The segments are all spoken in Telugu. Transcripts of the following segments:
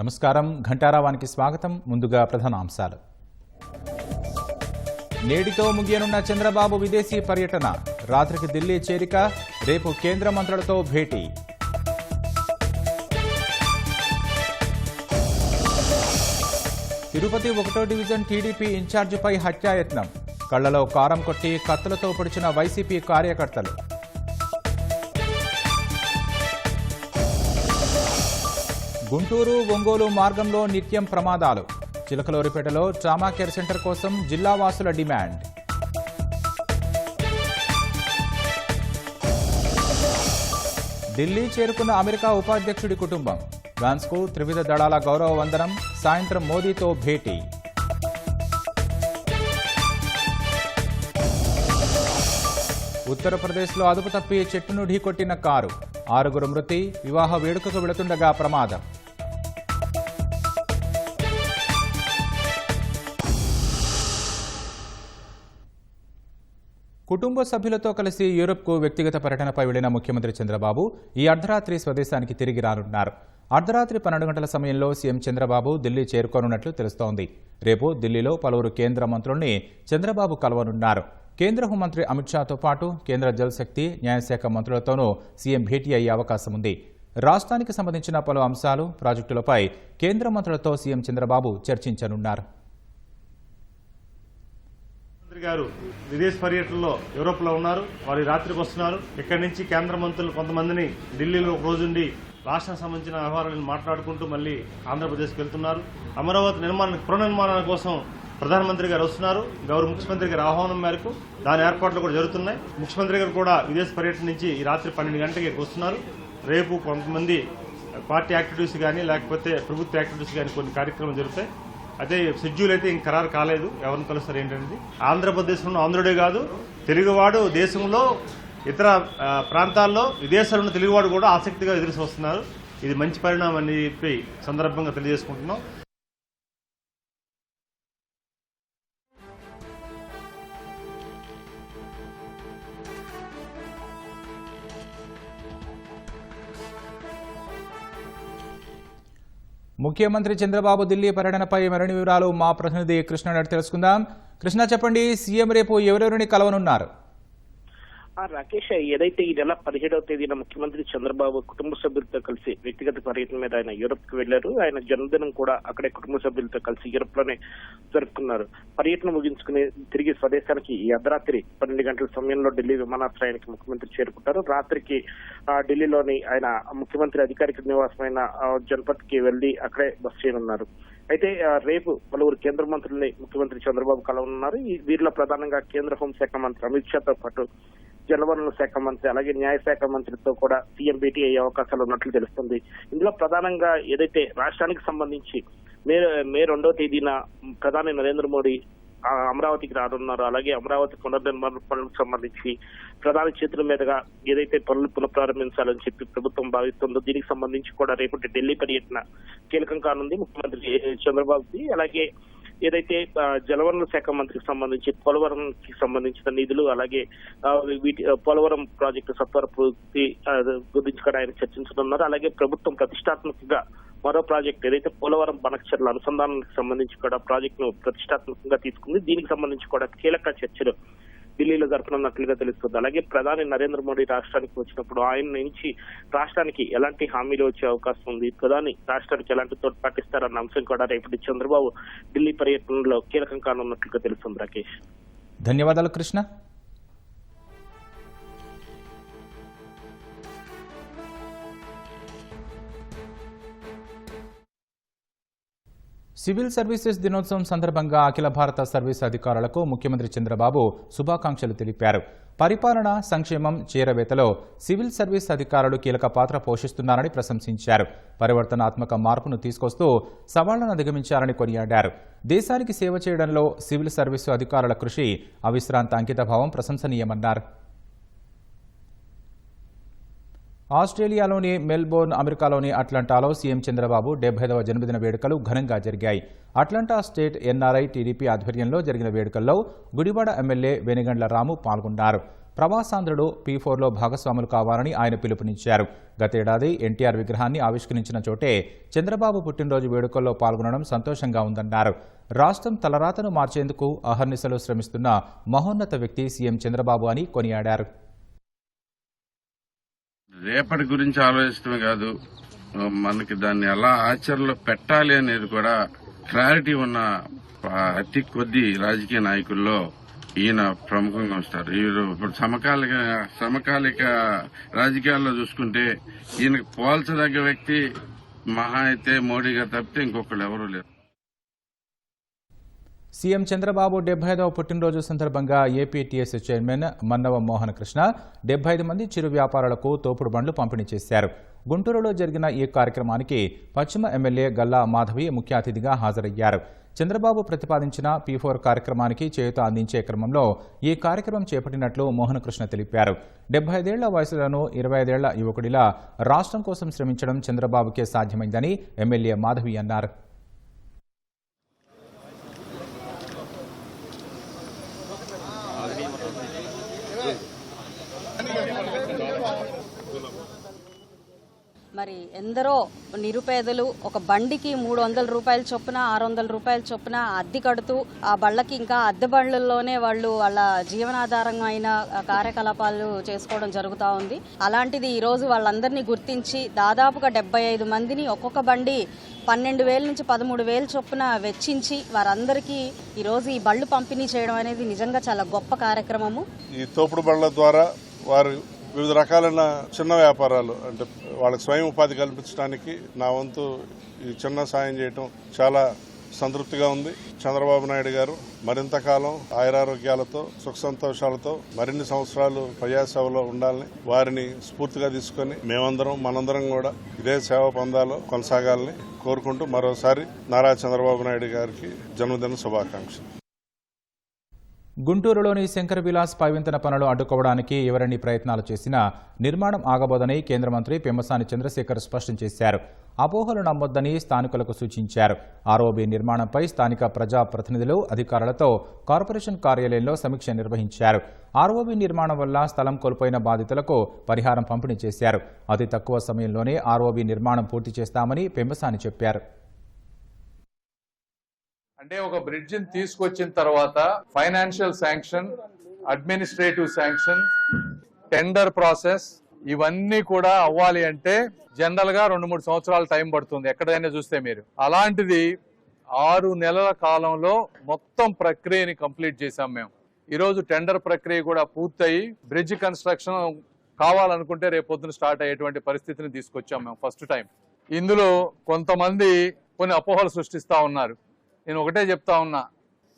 నమస్కారం, ఘంటారావానికి స్వాగతం. ముందుగా ప్రధాన అంశాలు. నేటితో ముగియనున్న చంద్రబాబు విదేశీ పర్యటన. రాత్రికి ఢిల్లీ చేరిక, రేపు కేంద్ర మంత్రులతో భేటీ. తిరుపతి 1వ డివిజన్ టీడీపీ ఇన్ఛార్జిపై హత్యాయత్నం. కళ్లలో కారం కొట్టి కత్తులతో పొడిచిన వైసీపీ కార్యకర్తలు. గుంటూరు ఒంగోలు మార్గంలో నిత్యం ప్రమాదాలు. చిలకలూరిపేటలో ట్రామా కేర్ సెంటర్ కోసం జిల్లావాసుల డిమాండ్. ఢిల్లీ చేరుకున్న అమెరికా ఉపాధ్యక్షుడి కుటుంబం. ఫ్రాన్స్కు త్రివిధ దళాల గౌరవ వందనం. సాయంత్రం మోదీతో భేటీ. ఉత్తరప్రదేశ్లో అదుపు తప్పి చెట్టును ఢీకొట్టిన కారు. 6గురు మృతి. వివాహ వేడుకకు వెళుతుండగా ప్రమాదం. కుటుంబ సభ్యులతో కలిసి యూరప్కు వ్యక్తిగత పర్యటనపై వెళ్లిన ముఖ్యమంత్రి చంద్రబాబు ఈ అర్ధరాత్రి స్వదేశానికి తిరిగి రానున్నారు. అర్ధరాత్రి 12 గంటల సమయంలో సీఎం చంద్రబాబు ఢిల్లీ చేరుకోనున్నట్లు తెలుస్తోంది. రేపు ఢిల్లీలో పలువురు కేంద్ర మంత్రుల్ని చంద్రబాబు కలవనున్నారు. కేంద్ర హోంమంత్రి అమిత్ షాతో పాటు కేంద్ర జలశక్తి, న్యాయశాఖ మంత్రులతోనూ సీఎం భేటీ అయ్యే అవకాశం ఉంది. రాష్ట్రానికి సంబంధించిన పలు అంశాలు, ప్రాజెక్టులపై కేంద్ర మంత్రులతో సీఎం చంద్రబాబు చర్చించనున్నారు. మంత్రి గారు విదేశ పర్యటనలో యూరోప్ లో ఉన్నారు. వారి రాత్రికి వస్తున్నారు. ఇక్కడి నుంచి కేంద్ర మంత్రులు కొంతమందిని ఢిల్లీలో ఒక రోజుండి రాష్ట్రానికి సంబంధించిన వ్యవహారాలను మాట్లాడుకుంటూ మళ్ళీ ఆంధ్రప్రదేశ్కి వెళ్తున్నారు. అమరావతి పునర్నిర్మాణం కోసం ప్రధానమంత్రి గారు వస్తున్నారు. గౌరవ ముఖ్యమంత్రి గారి ఆహ్వానం మేరకు దాని ఏర్పాట్లు కూడా జరుగుతున్నాయి. ముఖ్యమంత్రి గారు కూడా విదేశ పర్యటన నుంచి ఈ రాత్రి 12 గంటలకి వస్తున్నారు. రేపు కొంతమంది పార్టీ యాక్టివిటీస్ కానీ లేకపోతే ప్రభుత్వ యాక్టివిటీస్ కానీ కొన్ని కార్యక్రమాలు జరుగుతాయి. అదే షెడ్యూల్ అయితే ఇంక ఖరారు కాలేదు. ఎవరిని కలుస్తారు ఏంటనేది. ఆంధ్రప్రదేశ్లో ఆంధ్రుడే కాదు, తెలుగువాడు దేశంలో ఇతర ప్రాంతాల్లో విదేశాల్లో ఉన్న తెలుగువాడు కూడా ఆసక్తిగా ఎదురు వస్తున్నారు. ఇది మంచి పరిణామం అని చెప్పి సందర్భంగా తెలియజేసుకుంటున్నాం. ముఖ్యమంత్రి చంద్రబాబు ఢిల్లీ పర్యటనపై మరిన్ని వివరాలు మా ప్రతినిధి కృష్ణ తెలుసుకుందాం. కృష్ణ, చెప్పండి, సీఎం రేపు ఎవరెవరిని కలవనున్నారు? రాకేష్, ఏదైతే ఈ నెల 17వ తేదీన ముఖ్యమంత్రి చంద్రబాబు కుటుంబ సభ్యులతో కలిసి వ్యక్తిగత పర్యటన మీద ఆయన యూరప్ కు వెళ్లారు. ఆయన జన్మదినం కూడా అక్కడే కుటుంబ సభ్యులతో కలిసి యూరప్ లోనే జరుపుకున్నారు. పర్యటన ముగించుకుని తిరిగి స్వదేశానికి ఈ అర్ధరాత్రి 12 గంటల సమయంలో ఢిల్లీ విమానాశ్రయానికి ముఖ్యమంత్రి చేరుకుంటారు. రాత్రికి ఢిల్లీలోని ఆయన ముఖ్యమంత్రి అధికారిక నివాసమైన జన్పథ్ కి వెళ్లి అక్కడే బస చేయనున్నారు. అయితే రేపు పలువురు కేంద్ర మంత్రుల్ని ముఖ్యమంత్రి చంద్రబాబు కలవనున్నారు. వీరిలో ప్రధానంగా కేంద్ర హోంశాఖ మంత్రి అమిత్ షాతో పాటు జలవనరుల శాఖ మంత్రి అలాగే న్యాయశాఖ మంత్రితో కూడా సీఎం భేటీ అయ్యే అవకాశాలు ఉన్నట్లు తెలుస్తుంది. ఇందులో ప్రధానంగా ఏదైతే రాష్ట్రానికి సంబంధించి మే 2వ తేదీన ప్రధాని నరేంద్ర మోడీ అమరావతికి రానున్నారు. అలాగే అమరావతి పునర్నిర్మాణ పనులకు సంబంధించి ప్రధాని చేతుల మీదుగా ఏదైతే పనులు పునఃప్రారంభించాలని చెప్పి ప్రభుత్వం భావిస్తుందో దీనికి సంబంధించి కూడా రేపటి ఢిల్లీ పర్యటన కీలకం కానుంది ముఖ్యమంత్రి చంద్రబాబుకి. అలాగే ఏదైతే జలవనరుల శాఖ మంత్రికి సంబంధించి పోలవరంకి సంబంధించిన నిధులు అలాగే పోలవరం ప్రాజెక్టు సత్వర పూర్తి గురించి కూడా ఆయన చర్చించనున్నారు. అలాగే ప్రభుత్వం ప్రతిష్టాత్మకంగా మరో ప్రాజెక్టు ఏదైతే పోలవరం బనకచెర్ల అనుసంధానానికి సంబంధించి కూడా ప్రాజెక్టును ప్రతిష్టాత్మకంగా తీసుకుంది. దీనికి సంబంధించి కూడా కీలక చర్చలు ఢిల్లీలో జరపనున్నట్లుగా తెలుస్తుంది. అలాగే ప్రధాని నరేంద్ర మోడీ రాష్ట్రానికి వచ్చినప్పుడు ఆయన నుంచి రాష్ట్రానికి ఎలాంటి హామీలు వచ్చే అవకాశం ఉంది, ప్రధాని రాష్ట్రానికి ఎలాంటి తోడ్పాటిస్తారన్న అంశం కూడా రేపటి చంద్రబాబు ఢిల్లీ పర్యటనలో కీలకం కానున్నట్లుగా తెలుస్తుంది. రాకేష్, ధన్యవాదాలు కృష్ణ. సివిల్ సర్వీసెస్ దినోత్సవం సందర్భంగా అఖిల భారత సర్వీస్ అధికారులకు ముఖ్యమంత్రి చంద్రబాబు శుభాకాంక్షలు తెలిపారు. పరిపాలన, సంక్షేమం, చేరవేతలో సివిల్ సర్వీస్ అధికారులు కీలక పాత్ర పోషిస్తున్నారని ప్రశంసించారు. పరివర్తనాత్మక మార్పును తీసుకొస్తూ సవాళ్లను అధిగమించారని కొనియాడారు. దేశానికి సేవ చేయడంలో సివిల్ సర్వీసు అధికారుల కృషి, అవిశ్రాంత అంకితభావం ప్రశంసనీయమన్నారు. ఆస్ట్రేలియాలోని మెల్బోర్న్, అమెరికాలోని అట్లాంటాలో సీఎం చంద్రబాబు 75వ జన్మదిన వేడుకలు ఘనంగా జరిగాయి. అట్లాంటా స్టేట్ ఎన్ఆర్ఐ టీడీపీ ఆధ్వర్యంలో జరిగిన వేడుకల్లో గుడివాడ ఎమ్మెల్యే వెనిగండ్ల రాము పాల్గొన్నారు. ప్రవాసాంధ్రుడు P4లో భాగస్వాములు కావాలని ఆయన పిలుపునిచ్చారు. గతేడాది ఎన్టీఆర్ విగ్రహాన్ని ఆవిష్కరించిన చోటే చంద్రబాబు పుట్టినరోజు వేడుకల్లో పాల్గొనడం సంతోషంగా ఉందన్నారు. రాష్ట్రం తలరాతను మార్చేందుకు అహర్నిశలు శ్రమిస్తున్న మహోన్నత వ్యక్తి సీఎం చంద్రబాబు అని కొనియాడారు. రేపటి గురించి ఆలోచిస్తమే కాదు, మనకి దాన్ని ఎలా ఆచరణలో పెట్టాలి అనేది కూడా క్లారిటీ ఉన్న అతి కొద్ది రాజకీయ నాయకుల్లో ఈయన ప్రముఖంగా వస్తారు. ఇప్పుడు సమకాలిక రాజకీయాల్లో చూసుకుంటే ఈయనకు పోల్చదగ్గ వ్యక్తి మహా అయితే మోడీ గారు తప్పితే ఇంకొకళ్ళు ఎవరూ లేరు. సీఎం చంద్రబాబు 75వ పుట్టినరోజు సందర్భంగా ఏపీటీఎస్ చైర్మన్ మన్నవ మోహన కృష్ణ 75 మంది చిరు వ్యాపారులకు తోపుడు బండ్లు పంపిణీ చేశారు. గుంటూరులో జరిగిన ఈ కార్యక్రమానికి పశ్చిమ ఎమ్మెల్యే గల్లా మాధవి ముఖ్య అతిథిగా హాజరయ్యారు. చంద్రబాబు ప్రతిపాదించిన P4 కార్యక్రమానికి చేయూత అందించే క్రమంలో ఈ కార్యక్రమం చేపట్టినట్లు మోహన కృష్ణ తెలిపారు. 75 ఏళ్ల వయసులోనూ 25 ఏళ్ల యువకుడిలా రాష్ట్రం కోసం శ్రమించడం చంద్రబాబుకే సాధ్యమైందని ఎమ్మెల్యే మాధవి అన్నారు. మరి ఎందరో నిరుపేదలు ఒక బండికి 300 రూపాయల చొప్పున 600 రూపాయల చొప్పున అద్దె కడుతూ ఆ బళ్ళకి ఇంకా అద్దె బళ్ళల్లోనే వాళ్ళు వాళ్ళ జీవనాధారమైన కార్యకలాపాలు చేసుకోవడం జరుగుతూ ఉంది. అలాంటిది ఈరోజు వాళ్ళందరినీ గుర్తించి దాదాపుగా 75 మందిని ఒక్కొక్క బండి 12,000 నుంచి 13,000 చొప్పున వెచ్చించి వారందరికీ ఈరోజు ఈ బళ్ళు పంపిణీ చేయడం అనేది నిజంగా చాలా గొప్ప కార్యక్రమము. ఈ తోపుడు బళ్ళ ద్వారా వారు వివిధ రకాలైన చిన్న వ్యాపారాలు అంటే వాళ్ళకి స్వయం ఉపాధి కల్పించడానికి నా వంతు ఈ చిన్న సాయం చేయటం చాలా సంతృప్తిగా ఉంది. చంద్రబాబు నాయుడు గారు మరింత కాలం ఆయురారోగ్యాలతో సుఖ సంతోషాలతో మరిన్ని సంవత్సరాలు ప్రజాసేవలో ఉండాలని వారిని స్ఫూర్తిగా తీసుకొని మనందరం కూడా ఇదే సేవ పొందాలో కొనసాగాలని కోరుకుంటూ మరోసారి నారా చంద్రబాబు నాయుడు గారికి జన్మదిన శుభాకాంక్షలు. గుంటూరులోని శంకర్ విలాస్ పైవింతన పనులు అడ్డుకోవడానికి ఎవరన్ని ప్రయత్నాలు చేసినా నిర్మాణం ఆగబోదని కేంద్ర మంత్రి పెమ్మసాని చంద్రశేఖర్ స్పష్టం చేశారు. అపోహలు నమ్మొద్దని స్థానికులకు సూచించారు. ఆర్ఓబీ నిర్మాణంపై స్థానిక ప్రజాప్రతినిధులు అధికారులతో కార్పొరేషన్ కార్యాలయంలో సమీక్ష నిర్వహించారు. ఆర్ఓబీ నిర్మాణం వల్ల స్థలం కోల్పోయిన బాధితులకు పరిహారం పంపిణీ చేశారు. అతి తక్కువ సమయంలోనే ఆర్ఓబీ నిర్మాణం పూర్తి చేస్తామని పెమ్మసాని చెప్పారు. అంటే ఒక బ్రిడ్జిని తీసుకొచ్చిన తర్వాత financial sanction, administrative sanction, tender process ఇవన్నీ కూడా అవ్వాలి అంటే జనరల్ గా 2-3 సంవత్సరాల టైం పడుతుంది ఎక్కడైనా చూస్తే మీరు. అలాంటిది 6 నెలల కాలంలో మొత్తం ప్రక్రియని కంప్లీట్ చేశాం మేము. ఈరోజు టెండర్ ప్రక్రియ కూడా పూర్తయి బ్రిడ్జ్ కన్స్ట్రక్షన్ కావాలనుకుంటే రేపు పొద్దున స్టార్ట్ అయ్యేటువంటి పరిస్థితిని తీసుకొచ్చాం మేము ఫస్ట్ టైం. ఇందులో కొంతమంది కొన్ని అపోహలు సృష్టిస్తా ఉన్నారు. నేను ఒకటే చెప్తా ఉన్నా,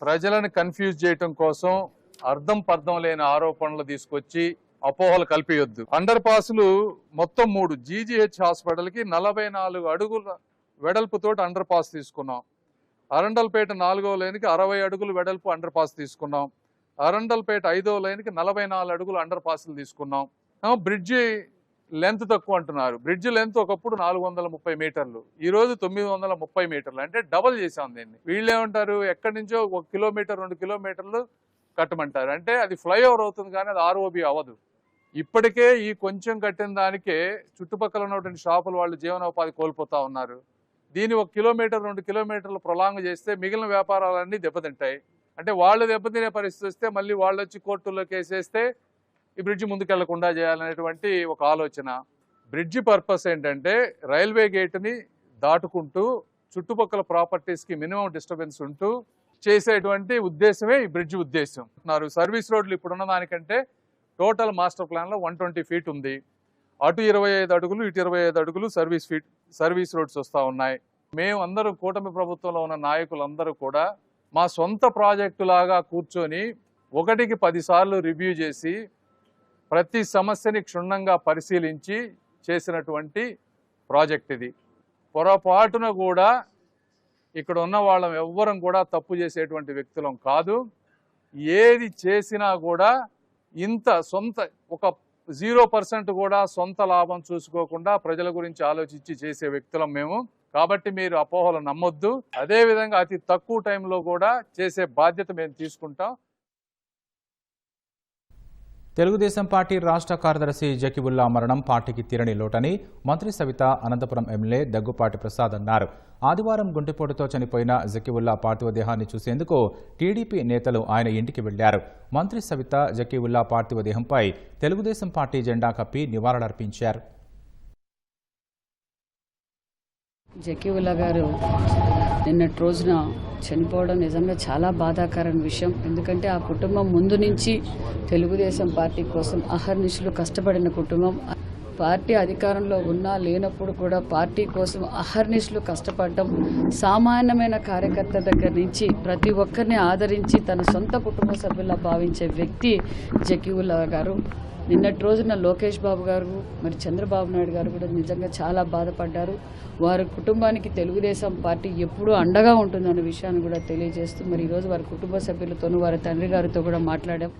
ప్రజలను కన్ఫ్యూజ్ చేయటం కోసం అర్థం లేని ఆరోపణలు తీసుకొచ్చి అపోహలు కల్పియొద్దు. అండర్ పాస్లు మొత్తం 3 GGH హాస్పిటల్కి 44 అడుగుల వెడల్పుతోటి అండర్ పాస్ తీసుకున్నాం. అరండల్పేట 4వ లైన్కి 60 అడుగులు వెడల్పు అండర్ పాస్ తీసుకున్నాం. అరండల్పేట 5వ లైన్కి 44 అడుగులు అండర్ పాస్లు తీసుకున్నాం. బ్రిడ్జి లెంత్ తక్కువ అంటున్నారు. బ్రిడ్జ్ లెంత్ ఒకప్పుడు 430 మీటర్లు, ఈ రోజు 930 మీటర్లు, అంటే డబల్ చేశాం దీన్ని. వీళ్ళేమంటారు, ఎక్కడి నుంచో 1 కిలోమీటర్ 2 కిలోమీటర్లు కట్టమంటారు. అంటే అది ఫ్లైఓవర్ అవుతుంది కానీ అది ఆర్ఓబి అవ్వదు. ఇప్పటికే ఈ కొంచెం కట్టిన దానికే చుట్టుపక్కల ఉన్నటువంటి షాపుల వాళ్ళు జీవనోపాధి కోల్పోతా ఉన్నారు. దీన్ని 1 కిలోమీటర్ 2 కిలోమీటర్లు ప్రొలాంగ్ చేస్తే మిగిలిన వ్యాపారాలన్నీ దెబ్బతింటాయి. అంటే వాళ్ళు దెబ్బతినే పరిస్థితి వస్తే మళ్ళీ వాళ్ళు వచ్చి కోర్టుల్లో కేసేస్తే ఈ బ్రిడ్జి ముందుకెళ్లకుండా చేయాలనేటువంటి ఒక ఆలోచన. బ్రిడ్జి పర్పస్ ఏంటంటే రైల్వే గేట్ని దాటుకుంటూ చుట్టుపక్కల ప్రాపర్టీస్కి మినిమం డిస్టర్బెన్స్ ఉంటూ చేసేటువంటి ఉద్దేశమే ఈ బ్రిడ్జి ఉద్దేశం. సర్వీస్ రోడ్లు ఇప్పుడున్న దానికంటే టోటల్ మాస్టర్ ప్లాన్లో 120 ఫీట్ ఉంది. అటు 25 అడుగులు ఇటు 25 అడుగులు సర్వీస్ రోడ్స్ వస్తూ ఉన్నాయి. మేము అందరూ కూటమి ప్రభుత్వంలో ఉన్న నాయకులందరూ కూడా మా సొంత ప్రాజెక్టు లాగా కూర్చొని 1కి 10 సార్లు రివ్యూ చేసి ప్రతి సమస్యని క్షుణ్ణంగా పరిశీలించి చేసినటువంటి ప్రాజెక్ట్ ఇది. పొరపాటున కూడా ఇక్కడ ఉన్న వాళ్ళం ఎవ్వరం కూడా తప్పు చేసేటువంటి వ్యక్తులం కాదు. ఏది చేసినా కూడా ఇంత సొంత ఒక 0% కూడా సొంత లాభం చూసుకోకుండా ప్రజల గురించి ఆలోచించి చేసే వ్యక్తులం మేము. కాబట్టి మీరు అపోహలు నమ్మొద్దు. అదేవిధంగా అతి తక్కువ టైంలో కూడా చేసే బాధ్యత మేము తీసుకుంటాం. తెలుగుదేశం పార్టీ రాష్ట్ర కార్యదర్శి జకీబుల్లా మరణం పార్టీకి తీరని లోటని మంత్రి సవిత అనంతపురం ఎమ్మెల్యే దగ్గుపాటి ప్రసాద్ అన్నారు. ఆదివారం గుండెపోటుతో చనిపోయిన జకీబుల్లా పార్థివ దేహాన్ని చూసేందుకు టీడీపీ నేతలు ఆయన ఇంటికి వెళ్లారు. మంత్రి సవిత జకీబుల్లా పార్థివ దేహంపై తెలుగుదేశం పార్టీ జెండా కప్పి నివాళులర్పించారు. జకీవుల్లా గారు నిన్నటి రోజున చనిపోవడం నిజంగా చాలా బాధాకరమైన విషయం. ఎందుకంటే ఆ కుటుంబం ముందు నుంచి తెలుగుదేశం పార్టీ కోసం అహర్నిశలు కష్టపడిన కుటుంబం. పార్టీ అధికారంలో ఉన్నా లేనప్పుడు కూడా పార్టీ కోసం అహర్నిశలు కష్టపడడం, సామాన్యమైన కార్యకర్త దగ్గర నుంచి ప్రతి ఒక్కరిని ఆదరించి తన సొంత కుటుంబ సభ్యులా భావించే వ్యక్తి జకీవుల్లా గారు. నిన్నటి రోజున లోకేష్ బాబు గారు మరి చంద్రబాబు నాయుడు గారు కూడా నిజంగా చాలా బాధపడ్డారు. వారి కుటుంబానికి తెలుగుదేశం పార్టీ ఎప్పుడూ అండగా ఉంటుందన్న విషయాన్ని కూడా తెలియజేస్తూ మరి ఈరోజు వారి కుటుంబ సభ్యులతోనూ వారి తండ్రి గారితో కూడా మాట్లాడాం.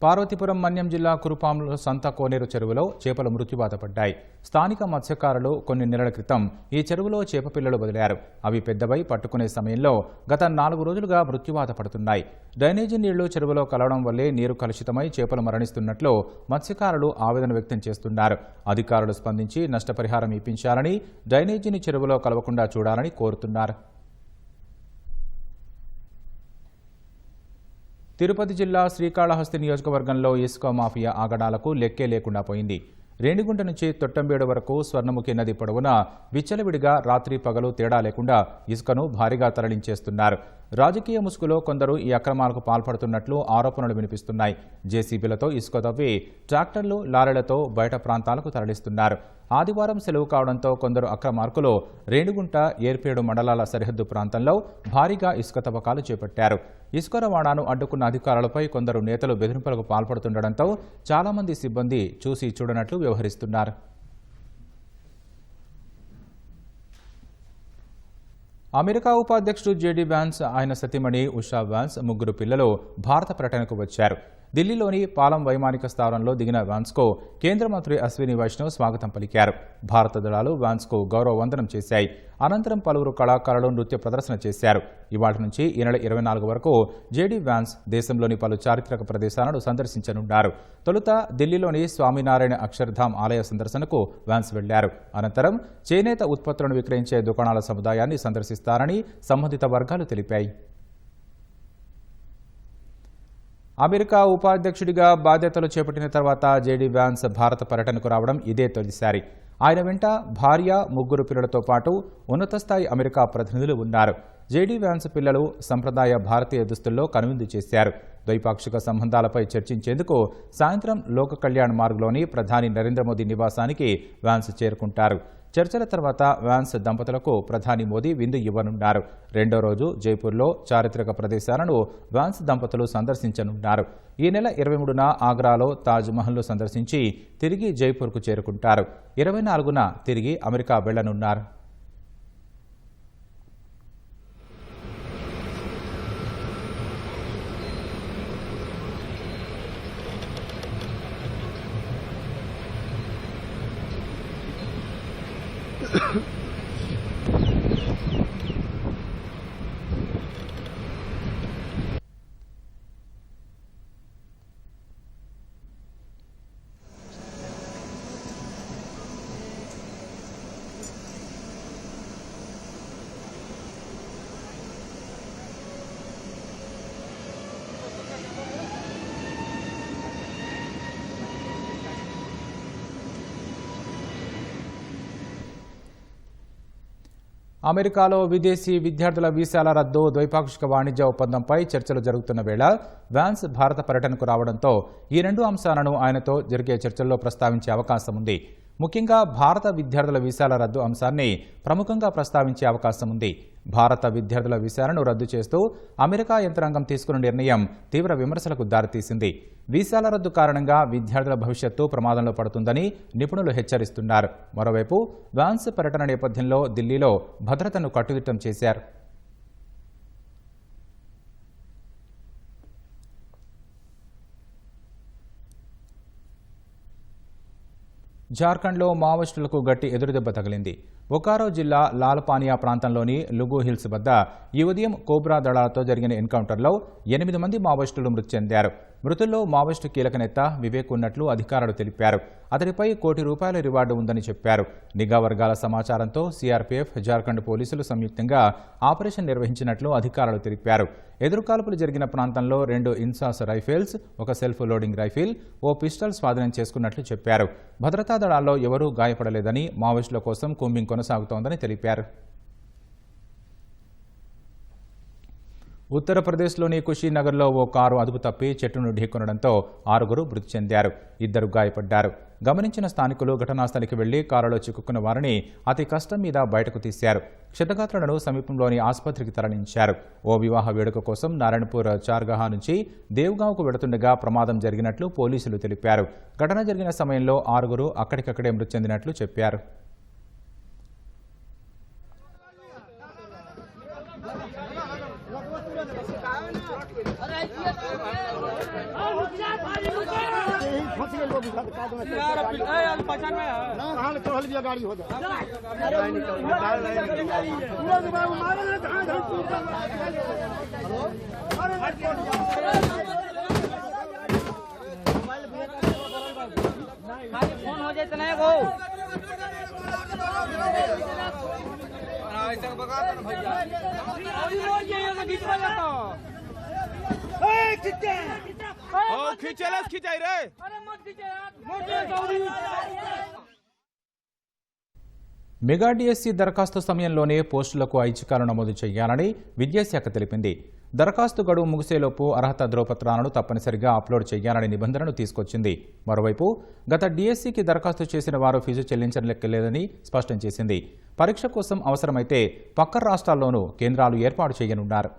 పార్వతీపురం మన్యం జిల్లా కురుపాంలో సంత కోనేరు చెరువులో చేపలు మృత్యువాత పడ్డాయి. స్థానిక మత్స్యకారులు కొన్ని నెలల క్రితం ఈ చెరువులో చేప పిల్లలు వదిలారు. అవి పెద్దవై పట్టుకునే సమయంలో గత 4 రోజులుగా మృత్యువాత పడుతున్నాయి. డ్రైనేజీ నీళ్లు చెరువులో కలవడం వల్లే నీరు కలుషితమై చేపలు మరణిస్తున్నట్లు మత్స్యకారులు ఆవేదన వ్యక్తం చేస్తున్నారు. అధికారులు స్పందించి నష్టపరిహారం ఇప్పించాలని, డ్రైనేజీని చెరువులో కలవకుండా చూడాలని కోరుతున్నారు. తిరుపతి జిల్లా శ్రీకాళహస్తి నియోజకవర్గంలో ఇసుక మాఫియా ఆగడాలకు లెక్కే లేకుండా పోయింది. రేణిగుంట నుంచి తొట్టంబేడు వరకు స్వర్ణముఖి నది పొడవునా విచ్చలవిడిగా రాత్రి పగలు తేడా లేకుండా ఇసుకను భారీగా తరలించేస్తున్నారు. రాజకీయ ముసుగులో కొందరు ఈ అక్రమాలకు పాల్పడుతున్నట్లు ఆరోపణలు వినిపిస్తున్నాయి. జేసీబీలతో ఇసుక తవ్వి ట్రాక్టర్లు, లారీలతో బయట ప్రాంతాలకు తరలిస్తున్నారు. ఆదివారం సెలవు కావడంతో కొందరు అక్రమార్కులు రేణిగుంట, ఏర్పేడు మండలాల సరిహద్దు ప్రాంతంలో భారీగా ఇసుక తవ్వకాలు చేపట్టారు. ఇసుక రవాణాను అడ్డుకున్న అధికారులపై కొందరు నేతలు బెదిరింపులకు పాల్పడుతుండటంతో చాలామంది సిబ్బంది చూసి చూడనట్లు వ్యవహరిస్తున్నారు. అమెరికా ఉపాధ్యక్షుడు జేడీ వ్యాన్స్, ఆయన సతీమణి ఉషా వ్యాన్స్, 3 పిల్లలు భారత పర్యటనకు వచ్చారు. ఢిల్లీలోని పాలం వైమానిక స్థావరంలో దిగిన వ్యాన్స్కు కేంద్ర మంత్రి అశ్విని వైష్ణవ్ స్వాగతం పలికారు. భారత దళాలు వ్యాన్స్కు గౌరవ వందనం చేశాయి. అనంతరం పలువురు కళాకారులు నృత్య ప్రదర్శన చేశారు. ఇవాళ నుంచి ఈ నెల 24 వరకు జేడీ వ్యాన్స్ దేశంలోని పలు చారిత్రక ప్రదేశాలను సందర్శించనున్నారు. తొలుత ఢిల్లీలోని స్వామినారాయణ అక్షర్ధామ్ ఆలయ సందర్శనకు వ్యాన్స్ వెళ్లారు. అనంతరం చేనేత ఉత్పత్తులను విక్రయించే దుకాణాల సముదాయాన్ని సందర్శిస్తారని సంబంధిత వర్గాలు తెలిపాయి. అమెరికా ఉపాధ్యక్షుడిగా బాధ్యతలు చేపట్టిన తర్వాత జేడీ వ్యాన్స్ భారత పర్యటనకు రావడం ఇదే తొలిసారి. ఆయన వెంట భార్య, 3 పిల్లలతో పాటు ఉన్నత స్థాయి అమెరికా ప్రతినిధులు ఉన్నారు. జేడీ వ్యాన్స్ పిల్లలు సంప్రదాయ భారతీయ దుస్తుల్లో కనువిందు చేశారు. ద్వైపాక్షిక సంబంధాలపై చర్చించేందుకు సాయంత్రం లోక కళ్యాణ్ మార్గ్లోని ప్రధాని నరేంద్ర మోదీ నివాసానికి వ్యాన్స్ చేరుకుంటారు. చర్చల తర్వాత వ్యాన్స్ దంపతులకు ప్రధాని మోదీ విందు ఇవ్వనున్నారు. రెండో రోజు జైపూర్లో చారిత్రక ప్రదేశాలను వ్యాన్స్ దంపతులు సందర్శించనున్నారు. ఈ నెల 23న ఆగ్రాలో తాజ్ మహల్ను సందర్శించి తిరిగి జైపూర్కు చేరుకుంటారు. 24న తిరిగి అమెరికా వెళ్లనున్నారు. అమెరికాలో విదేశీ విద్యార్థుల వీసాల రద్దు, ద్వైపాక్షిక వాణిజ్య ఒప్పందంపై చర్చలు జరుగుతున్న వేళ వ్యాన్స్ భారత పర్యటనకు రావడంతో ఈ 2 అంశాలను ఆయనతో జరిగే చర్చల్లో ప్రస్తావించే అవకాశం ఉంది. ముఖ్యంగా భారత విద్యార్థుల వీసాల రద్దు అంశాన్ని ప్రముఖంగా ప్రస్తావించే అవకాశం ఉంది. భారత విద్యార్థుల వీసాలను రద్దు చేస్తూ అమెరికా యంత్రాంగం తీసుకున్న నిర్ణయం తీవ్ర విమర్శలకు దారితీసింది. వీసాల రద్దు కారణంగా విద్యార్థుల భవిష్యత్తు ప్రమాదంలో పడుతుందని నిపుణులు హెచ్చరిస్తున్నారు. మరోవైపు వ్యాన్స్ పర్యటన నేపథ్యంలో ఢిల్లీలో భద్రతను కట్టుదిట్టం చేశారు. జార్ఖండ్లో మావోయిస్టులకు గట్టి ఎదురుదెబ్బ తగిలింది. బొకారో జిల్లా లాల్పానియా ప్రాంతంలోని లుగు హిల్స్ వద్ద ఈ ఉదయం కోబ్రా దళాలతో జరిగిన ఎన్కౌంటర్లో 8 మంది మావోయిస్టులు మృతి చెందారు. మృతుల్లో మావోయిస్టు కీలక నేత వివేక్ ఉన్నట్లు అధికారులు తెలిపారు. అతడిపై ₹1 కోటి రివార్డు ఉందని చెప్పారు. నిఘా వర్గాల సమాచారంతో సీఆర్పీఎఫ్, జార్ఖండ్ పోలీసులు సంయుక్తంగా ఆపరేషన్ నిర్వహించినట్లు అధికారులు తెలిపారు. ఎదురుకాల్పులు జరిగిన ప్రాంతంలో 2 ఇన్సాస్ రైఫిల్స్, ఒక సెల్ఫ్ లోడింగ్ రైఫిల్, ఓ పిస్టల్ స్వాధీనం చేసుకున్నట్లు చెప్పారు. భద్రతా దళాల్లో ఎవరూ గాయపడలేదని, మావోయిస్టుల కోసం కూంబింగ్ కొనసాగుతోందని తెలిపారు. ఉత్తరప్రదేశ్లోని కుషీనగర్లో ఓ కారు అదుపు తప్పి చెట్టును ఢీకొనడంతో 6 మృతి చెందారు, 2 గాయపడ్డారు. గమనించిన స్థానికులు ఘటనా స్థలికి వెళ్లి కారులో చిక్కుకున్న వారిని అతి కష్టం మీద బయటకు తీశారు. క్షతగాత్రులను సమీపంలోని ఆసుపత్రికి తరలించారు. ఓ వివాహ వేడుక కోసం నారాయణపూర్ చార్గహా నుంచి దేవ్గాంవ్కు వెడుతుండగా ప్రమాదం జరిగినట్లు పోలీసులు తెలిపారు. ఘటన జరిగిన సమయంలో 6 అక్కడికక్కడే మృతి చెందినట్లు చెప్పారు. మెగా డిఎస్సి దరఖాస్తు సమయంలోనే పోస్టులకు ఐచ్ఛికాలు నమోదు చేయాలని విద్యాశాఖ తెలిపింది. దరఖాస్తు గడువు ముగిసేలోపు అర్హత ధ్రువపత్రాలను తప్పనిసరిగా అప్లోడ్ చేయాలని నిబంధనలు తీసుకొచ్చింది. మరోవైపు గత డిఎస్సికి దరఖాస్తు చేసిన వారు ఫీజు చెల్లించలేదని స్పష్టం చేసింది. పరీక్ష కోసం అవసరమైతే పక్క రాష్ట్రాల్లోనూ కేంద్రాలు ఏర్పాటు చేయనున్నారు.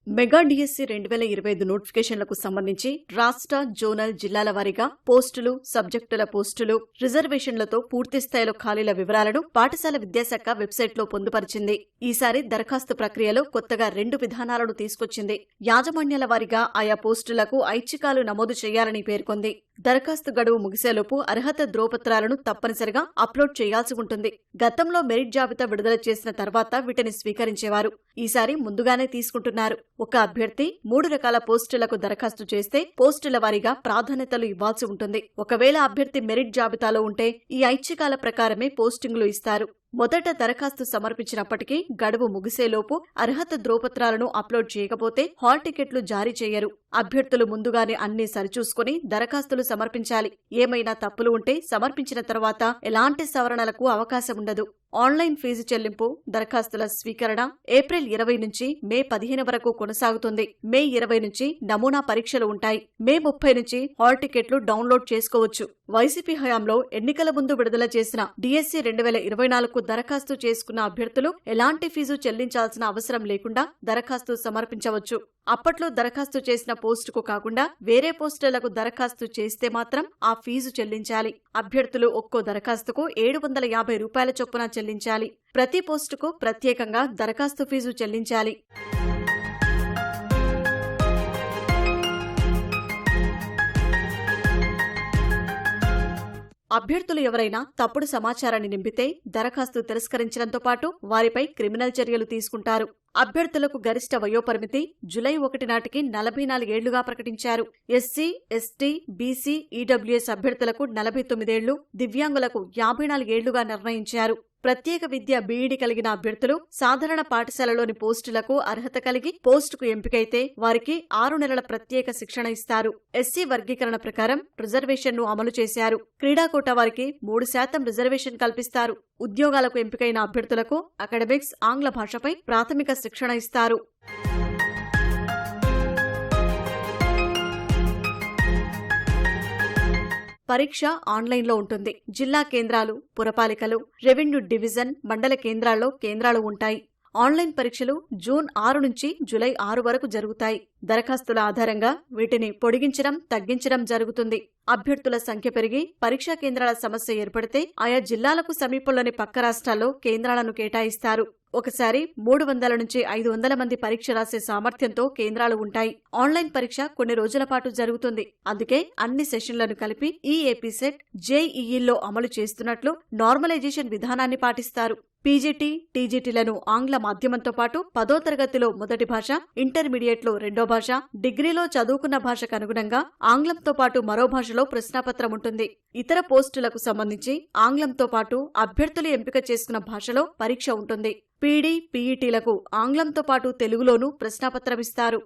మెగా డిఎస్సి 2025 నోటిఫికేషన్లకు సంబంధించి రాష్ట్ర, జోనల్, జిల్లాల వారీగా పోస్టులు, సబ్జెక్టుల పోస్టులు, రిజర్వేషన్లతో పూర్తిస్థాయిలో ఖాళీల వివరాలను పాఠశాల విద్యాశాఖ వెబ్సైట్లో పొందుపరిచింది. ఈసారి దరఖాస్తు ప్రక్రియలో కొత్తగా 2 విధానాలను తీసుకొచ్చింది. యాజమాన్యాల వారీగా ఆయా పోస్టులకు ఐచ్ఛికాలు నమోదు చేయాలని పేర్కొంది. దరఖాస్తు గడువు ముగిసేలోపు అర్హత ధ్రువపత్రాలను తప్పనిసరిగా అప్లోడ్ చేయాల్సి ఉంటుంది. గతంలో మెరిట్ జాబితా విడుదల చేసిన తర్వాత వీటిని స్వీకరించేవారు. ఈసారి ముందుగానే తీసుకుంటున్నారు. ఒక అభ్యర్థి 3 రకాల పోస్టులకు దరఖాస్తు చేస్తే పోస్టుల వారీగా ప్రాధాన్యతలు ఇవ్వాల్సి ఉంటుంది. ఒకవేళ అభ్యర్థి మెరిట్ జాబితాలో ఉంటే ఈ ఐచ్ఛికాల ప్రకారమే పోస్టింగులు ఇస్తారు. మొదట దరఖాస్తు సమర్పించినప్పటికీ గడువు ముగిసేలోపు అర్హత ధ్రువపత్రాలను అప్లోడ్ చేయకపోతే హాల్ టికెట్లు జారీ చేయరు. అభ్యర్థులు ముందుగానే అన్ని సరిచూసుకుని దరఖాస్తులు సమర్పించాలి. ఏమైనా తప్పులు ఉంటే సమర్పించిన తర్వాత ఎలాంటి సవరణలకు అవకాశం ఉండదు. ఆన్లైన్ ఫీజు చెల్లింపు, దరఖాస్తుల స్వీకరణ ఏప్రిల్ 20 నుంచి మే 15 వరకు కొనసాగుతుంది. మే 20 నుంచి నమూనా పరీక్షలు ఉంటాయి. మే 30 నుంచి హాల్ టికెట్లు డౌన్లోడ్ చేసుకోవచ్చు. వైసీపీ హయాంలో ఎన్నికల ముందు విడుదల చేసిన డిఎస్సి 2024కు దరఖాస్తు చేసుకున్న అభ్యర్థులు ఎలాంటి ఫీజు చెల్లించాల్సిన అవసరం లేకుండా దరఖాస్తు సమర్పించవచ్చు. అప్పట్లో దరఖాస్తు చేసిన పోస్టుకు కాకుండా వేరే పోస్టులకు దరఖాస్తు చేస్తే మాత్రం ఆ ఫీజు చెల్లించాలి. అభ్యర్థులు ఒక్కో దరఖాస్తుకు ₹750 చొప్పున చెల్లించాలి. ప్రతి పోస్టుకు ప్రత్యేకంగా దరఖాస్తు ఫీజు చెల్లించాలి. అభ్యర్థులు ఎవరైనా తప్పుడు సమాచారాన్ని నింపితే దరఖాస్తు తిరస్కరించడంతో పాటు వారిపై క్రిమినల్ చర్యలు తీసుకుంటారు. అభ్యర్థులకు గరిష్ట వయోపరిమితి జూలై 1 నాటికి 44 ఏళ్లుగా ప్రకటించారు. ఎస్సీ, ఎస్టీ, బీసీ, ఈడబ్ల్యూఎస్ అభ్యర్థులకు 49 ఏళ్లు, దివ్యాంగులకు 54 ఏళ్లుగా నిర్ణయించారు. ప్రత్యేక విద్య బీఈడీ కలిగిన అభ్యర్థులు సాధారణ పాఠశాలలోని పోస్టులకు అర్హత కలిగి పోస్టుకు ఎంపికైతే వారికి 6 నెలల ప్రత్యేక శిక్షణ ఇస్తారు. ఎస్సీ వర్గీకరణ ప్రకారం రిజర్వేషన్ను అమలు చేశారు. క్రీడా కోటా వారికి 3% రిజర్వేషన్ కల్పిస్తారు. ఉద్యోగాలకు ఎంపికైన అభ్యర్థులకు అకాడమిక్స్, ఆంగ్ల భాషపై ప్రాథమిక శిక్షణ ఇస్తారు. పరీక్ష ఆన్లైన్లో ఉంటుంది. జిల్లా కేంద్రాలు, పురపాలికలు, రెవెన్యూ డివిజన్, మండల కేంద్రాల్లో కేంద్రాలు ఉంటాయి. ఆన్లైన్ పరీక్షలు జూన్ 6 నుంచి జూలై 6 వరకు జరుగుతాయి. దరఖాస్తుల ఆధారంగా వీటిని పొడిగించడం, తగ్గించడం జరుగుతుంది. అభ్యర్థుల సంఖ్య పెరిగి పరీక్షా కేంద్రాల సమస్య ఏర్పడితే ఆయా జిల్లాలకు సమీపంలోని పక్క రాష్ట్రాల్లో కేంద్రాలను కేటాయిస్తారు. ఒకసారి 300 నుంచి 500 మంది పరీక్ష రాసే సామర్థ్యంతో కేంద్రాలు ఉంటాయి. ఆన్లైన్ పరీక్ష కొన్ని రోజుల పాటు జరుగుతుంది. అందుకే అన్ని సెషన్లను కలిపి ఈ ఏపీ సెట్ జేఈఈల్లో అమలు చేస్తున్నట్లు నార్మలైజేషన్ విధానాన్ని పాటిస్తారు. పీజీటీ, టీజీటీలను ఆంగ్ల మాధ్యమంతో పాటు 10వ తరగతిలో మొదటి భాష, ఇంటర్మీడియట్లో రెండో భాష, డిగ్రీలో చదువుకున్న భాషకు అనుగుణంగా ఆంగ్లంతో పాటు మరో భాషలో ప్రశ్నాపత్రం ఉంటుంది. ఇతర పోస్టులకు సంబంధించి ఆంగ్లంతో పాటు అభ్యర్థులు ఎంపిక చేసుకున్న భాషలో పరీక్ష ఉంటుంది. పీడీ, పీఈటీలకు ఆంగ్లంతో పాటు తెలుగులోనూ ప్రశ్నాపత్రం ఇస్తారు.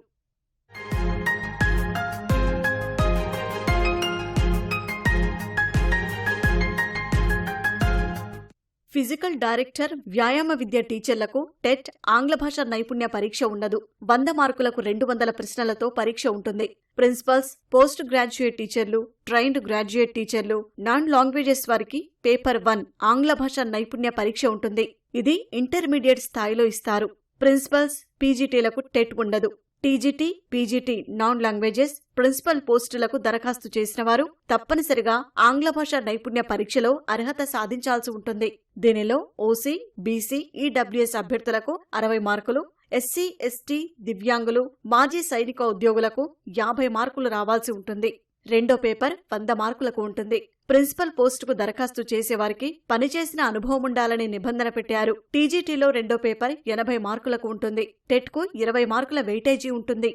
ఫిజికల్ డైరెక్టర్, వ్యాయామ విద్య టీచర్లకు టెట్ ఆంగ్ల భాష నైపుణ్య పరీక్ష ఉండదు. 100 మార్కులకు 200 ప్రశ్నలతో పరీక్ష ఉంటుంది. ప్రిన్సిపల్స్, పోస్ట్ గ్రాడ్యుయేట్ టీచర్లు, ట్రైన్డ్ గ్రాడ్యుయేట్ టీచర్లు, నాన్ లాంగ్వేజెస్ వారికి పేపర్ 1 ఆంగ్ల భాష నైపుణ్య పరీక్ష ఉంటుంది. ఇది ఇంటర్మీడియట్ స్థాయిలో ఇస్తారు. ప్రిన్సిపల్స్, పీజీటీలకు టెట్ ఉండదు. TGT, PGT non languages, principal పోస్టులకు దరఖాస్తు చేసిన వారు తప్పనిసరిగా ఆంగ్ల భాష నైపుణ్య పరీక్షలో అర్హత సాధించాల్సి ఉంటుంది. దీనిలో ఓసీ, బీసీ, ఈడబ్ల్యూఎస్ అభ్యర్థులకు 60 మార్కులు, ఎస్సీ, ఎస్టీ, దివ్యాంగులు, మాజీ సైనిక ఉద్యోగులకు 50 మార్కులు రావాల్సి ఉంటుంది. రెండో పేపర్ 100 మార్కులకు ఉంటుంది. ప్రిన్సిపల్ పోస్టుకు దరఖాస్తు చేసేవారికి పనిచేసిన అనుభవం ఉండాలని నిబంధన పెట్టారు. టీజీటీలో రెండో పేపర్ 80 మార్కులకు ఉంటుంది. టెట్కు 20 మార్కుల వెయిటేజీ ఉంటుంది.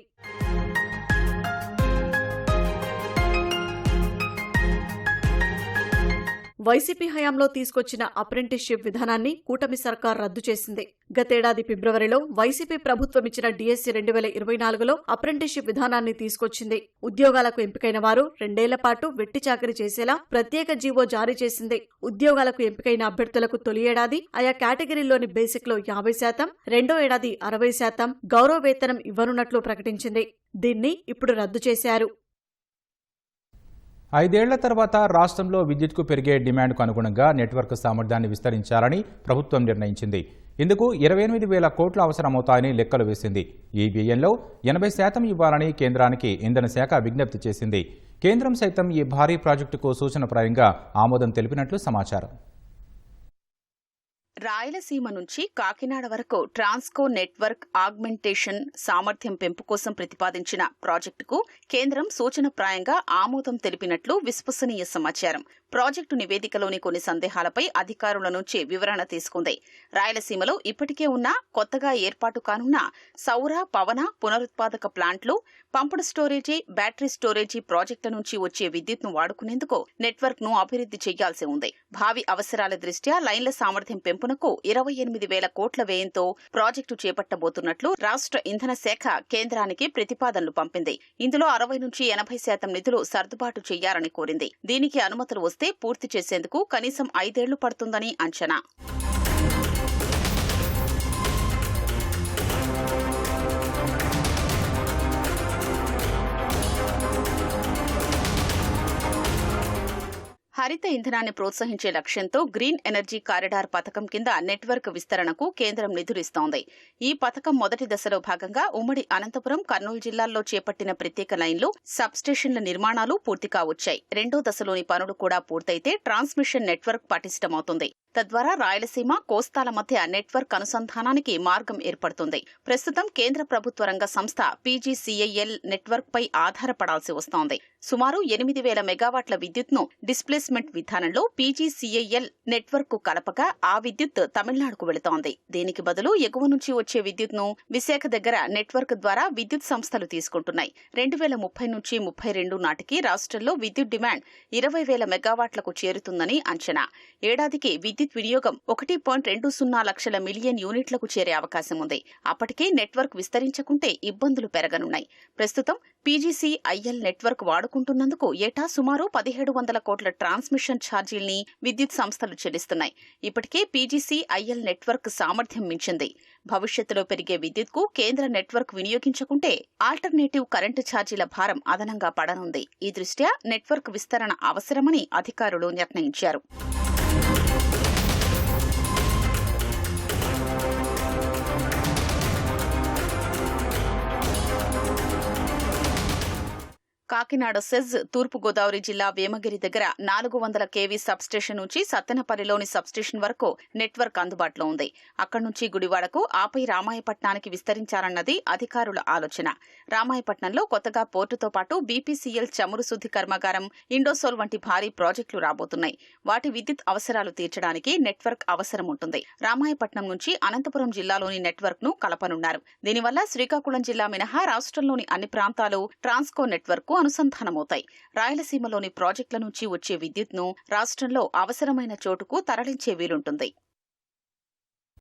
వైసీపీ హయాంలో తీసుకొచ్చిన అప్రెంటిస్షిప్ విధానాన్ని కూటమి సర్కార్ రద్దు చేసింది. గతేడాది ఫిబ్రవరిలో వైసీపీ ప్రభుత్వం ఇచ్చిన డిఎస్సి 2024లో అప్రెంటిస్షిప్ విధానాన్ని తీసుకొచ్చింది. ఉద్యోగాలకు ఎంపికైన వారు 2 ఏళ్ల పాటు వెట్టి చాకరీ చేసేలా ప్రత్యేక జీవో జారీ చేసింది. ఉద్యోగాలకు ఎంపికైన అభ్యర్థులకు తొలి ఏడాది ఆయా కేటగిరీలోని బేసిక్లో 50%, రెండో ఏడాది 60% గౌరవ వేతనం ఇవ్వనున్నట్లు ప్రకటించింది. దీన్ని ఇప్పుడు రద్దు చేశారు. 5 ఏళ్ల తర్వాత రాష్ట్రంలో విద్యుత్కు పెరిగే డిమాండ్కు అనుగుణంగా నెట్వర్క్ సామర్థ్యాన్ని విస్తరించాలని ప్రభుత్వం నిర్ణయించింది. ఇందుకు 28,000 కోట్లు అవసరమవుతాయని లెక్కలు వేసింది. ఈ వ్యయంలో 80% ఇవ్వాలని కేంద్రానికి ఇంధన శాఖ విజ్ఞప్తి చేసింది. కేంద్రం సైతం ఈ భారీ ప్రాజెక్టుకు సూచనప్రాయంగా ఆమోదం తెలిపినట్లు సమాచారం. రాయలసీమ నుంచి కాకినాడ వరకు ట్రాన్స్కో నెట్వర్క్ ఆగ్మెంటేషన్ సామర్థ్యం పెంపు కోసం ప్రతిపాదించిన ప్రాజెక్టుకు కేంద్రం సూచనప్రాయంగా ఆమోదం తెలిపినట్లు విశ్వసనీయ సమాచారం. ప్రాజెక్టు నివేదికలోని కొన్ని సందేహాలపై అధికారుల నుంచి వివరణ తీసుకుంది. రాయలసీమలో ఇప్పటికే ఉన్న కొత్తగా ఏర్పాటు కానున్న సౌర, పవన, పునరుత్పాదక ప్లాంట్లు, పంపుడు స్టోరేజీ, బ్యాటరీ స్టోరేజీ ప్రాజెక్టుల నుంచి వచ్చే విద్యుత్ను వాడుకునేందుకు నెట్వర్క్ ను అభివృద్ధి చేయాల్సి ఉంది. భావి అవసరాల దృష్ట్యా లైన్ల సామర్థ్యం పెంపునకు 28,000 కోట్ల వ్యయంతో ప్రాజెక్టు చేపట్టబోతున్నట్లు రాష్ట్ర ఇంధన శాఖ కేంద్రానికి ప్రతిపాదనలు పంపింది. ఇందులో 60 నుంచి 80% నిధులు సర్దుబాటు చేయాలని కోరింది. దీనికి అనుమతులు వస్తే పూర్తి చేసేందుకు కనీసం 5 ఏళ్లు పడుతుందని అంచనా. హరిత ఇంధనాన్ని ప్రోత్సహించే లక్ష్యంతో గ్రీన్ ఎనర్జీ కారిడార్ పథకం కింద నెట్వర్క్ విస్తరణకు కేంద్రం నిధులిస్తోంది. ఈ పథకం మొదటి దశలో భాగంగా ఉమ్మడి అనంతపురం, కర్నూలు జిల్లాల్లో చేపట్టిన ప్రత్యేక లైన్లు, సబ్స్టేషన్ల నిర్మాణాలు పూర్తి కావచ్చాయి. రెండో దశలోని పనులు కూడా పూర్తయితే ట్రాన్స్మిషన్ నెట్వర్క్ పటిష్టమవుతుంది. తద్వారా రాయలసీమ, కోస్తాల మధ్య నెట్వర్క్ అనుసంధానానికి మార్గం ఏర్పడుతుంది. ప్రస్తుతం కేంద్ర ప్రభుత్వ రంగ సంస్థ పీజీసీఐఎల్ నెట్వర్క్ పై ఆధారపడాల్సి వస్తోంది. సుమారు 8,000 మెగావాట్ల విద్యుత్ను డిస్ప్లేస్మెంట్ విధానంలో పీజీసీఐఎల్ నెట్వర్క్ కు కలపగా ఆ విద్యుత్ తమిళనాడుకు వెళుతోంది. దీనికి బదులు ఎగువ నుంచి వచ్చే విద్యుత్ను విశాఖ దగ్గర నెట్వర్క్ ద్వారా విద్యుత్ సంస్థలు తీసుకుంటున్నాయి. 2030 నుంచి 32 నాటికి రాష్ట్రంలో విద్యుత్ డిమాండ్ 20,000 మెగావాట్లకు చేరుతుందని అంచనా. ఏడాదికి విద్యుత్ వినియోగం 1.20 లక్షల మిలియన్ యూనిట్లకు చేరే అవకాశం ఉంది. అప్పటికే నెట్వర్క్ విస్తరించకుంటే ఇబ్బందులు పెరగనున్నాయి. ప్రస్తుతం పీజీసీఐఎల్ నెట్వర్క్ వాడుకుంటున్నందుకు ఏటా సుమారు 1,700 కోట్ల ట్రాన్స్మిషన్ ఛార్జీల్ని విద్యుత్ సంస్థలు చెల్లిస్తున్నాయి. ఇప్పటికే పీజీసీఐఎల్ నెట్వర్క్ సామర్థ్యం మించింది. భవిష్యత్తులో పెరిగే విద్యుత్కు కేంద్ర నెట్వర్క్ వినియోగించకుంటే ఆల్టర్నేటివ్ కరెంటు ఛార్జీల భారం అదనంగా పడనుంది. ఈ దృష్ట్యా నెట్వర్క్ విస్తరణ అవసరమని అధికారులు నిర్ణయించారు. కాకినాడ సెజ్ తూర్పుగోదావరి జిల్లా వేమగిరి దగ్గర 400 kV సబ్స్టేషన్ నుంచి సత్తెనపల్లిలోని సబ్స్టేషన్ వరకు నెట్వర్క్ అందుబాటులో ఉంది. అక్కడి నుంచి గుడివాడకు, ఆపై రామాయపట్నానికి విస్తరించాలన్నది అధికారుల ఆలోచన. రామాయపట్నంలో కొత్తగా పోర్టుతో పాటు BPCL చమురు శుద్ధి కర్మాగారం, ఇండోసోల్ వంటి భారీ ప్రాజెక్టులు రాబోతున్నాయి. వాటి విద్యుత్ అవసరాలు తీర్చడానికి నెట్వర్క్ అవసరం ఉంటుంది. రామాయపట్నం నుంచి అనంతపురం జిల్లాలోని నెట్వర్క్ ను కలపనున్నారు. దీనివల్ల శ్రీకాకుళం జిల్లా మినహా రాష్ట్రంలోని అన్ని ప్రాంతాలు ట్రాన్స్కో నెట్వర్క్ కు అనుసంధానమవుతాయి. రాయలసీమలోని ప్రాజెక్టుల నుంచి వచ్చే విద్యుత్ను రాష్ట్రంలో అవసరమైన చోటుకు తరలించే వీలుంటుంది.